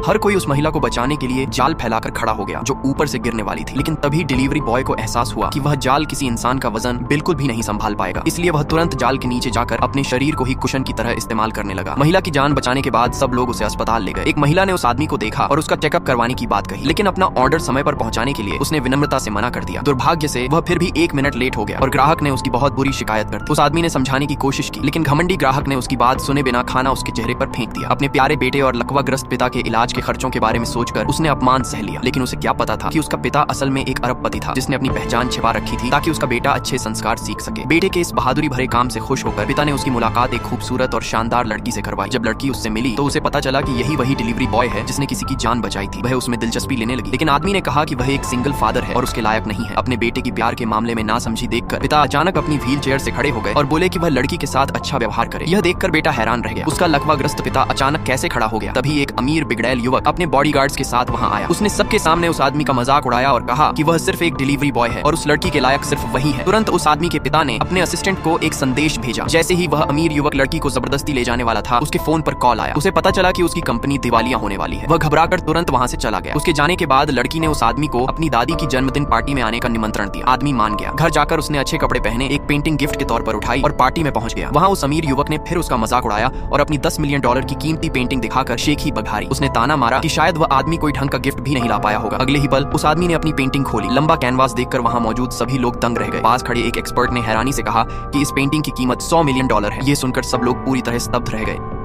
हर कोई उस महिला को बचाने के लिए जाल फैलाकर खड़ा हो गया जो ऊपर से गिरने वाली थी, लेकिन तभी डिलीवरी बॉय को एहसास हुआ कि वह जाल किसी इंसान का वजन बिल्कुल भी नहीं संभाल पाएगा। इसलिए वह तुरंत जाल के नीचे जाकर अपने शरीर को ही कुशन की तरह इस्तेमाल करने लगा। महिला की जान बचाने के बाद सब लोग उसे अस्पताल ले गए। एक महिला ने उस आदमी को देखा और उसका चेकअप करवाने की बात कही, लेकिन अपना ऑर्डर समय पर पहुंचाने के लिए उसने विनम्रता से मना कर दिया। दुर्भाग्य से वह फिर भी 1 मिनट लेट हो गया और ग्राहक ने उसकी बहुत बुरी शिकायत कर दी। उस आदमी ने समझाने की कोशिश की, लेकिन घमंडी ग्राहक ने उसकी बात सुने बिना खाना उसके चेहरे पर फेंक दिया। अपने प्यारे बेटे और लकवाग्रस्त पिता के इलाज के खर्चों के बारे में सोचकर उसने अपमान सह लिया, लेकिन उसे क्या पता था कि उसका पिता असल में एक अरबपति था जिसने अपनी पहचान छिपा रखी थी ताकि उसका बेटा अच्छे संस्कार सीख सके। बेटे के इस बहादुरी भरे काम से खुश होकर पिता ने उसकी मुलाकात एक खूबसूरत और शानदार लड़की से करवाई। जब लड़की उससे मिली तो उसे पता चला कि यही वही डिलीवरी बॉय है जिसने किसी की जान बचाई थी। वह उसमें दिलचस्पी लेने लगी, लेकिन आदमी ने कहा कि वह एक सिंगल फादर है और उसके लायक नहीं है। अपने बेटे की प्यार के मामले में नासमझी देखकर पिता अचानक अपनी व्हील चेयर से खड़े हो गए और बोले कि वह लड़की के साथ अच्छा व्यवहार करे। यह देखकर बेटा हैरान रह गया, उसका लकवाग्रस्त पिता अचानक कैसे खड़ा हो गया। तभी एक अमीर बिगड़ैल युवक अपने बॉडीगार्ड्स के साथ वहां आया। उसने सबके सामने उस आदमी का मजाक उड़ाया और कहा कि वह सिर्फ एक डिलीवरी बॉय है और उस लड़की के लायक सिर्फ वही है। तुरंत उस आदमी के पिता ने अपने असिस्टेंट को एक संदेश भेजा। जैसे ही वह अमीर युवक लड़की को जबरदस्ती ले जाने वाला था, उसके फोन पर कॉल आया। उसे पता चला कि उसकी कंपनी दिवालिया होने वाली है। वह घबराकर तुरंत वहां से चला गया। उसके जाने के बाद लड़की ने उस आदमी को अपनी दादी की जन्मदिन पार्टी में आने का निमंत्रण दिया। आदमी मान गया। घर जाकर उसने अच्छे कपड़े पहने, एक पेंटिंग गिफ्ट के तौर पर उठाई और पार्टी में पहुंच गया। वहां उस अमीर युवक ने फिर उसका मजाक उड़ाया और अपनी $10 मिलियन की कीमती पेंटिंग दिखाकर शेख ही बघारी। उसने ताना मारा कि शायद वह आदमी कोई ढंग का गिफ्ट भी नहीं ला पाया होगा। अगले ही पल उस आदमी ने अपनी पेंटिंग खोली। लंबा कैनवास देखकर वहां मौजूद सभी लोग दंग रह गए। पास खड़े एक एक्सपर्ट ने हैरानी से कहा कि इस पेंटिंग की कीमत $100 मिलियन है। ये सुनकर सब लोग पूरी तरह स्तब्ध रह गए।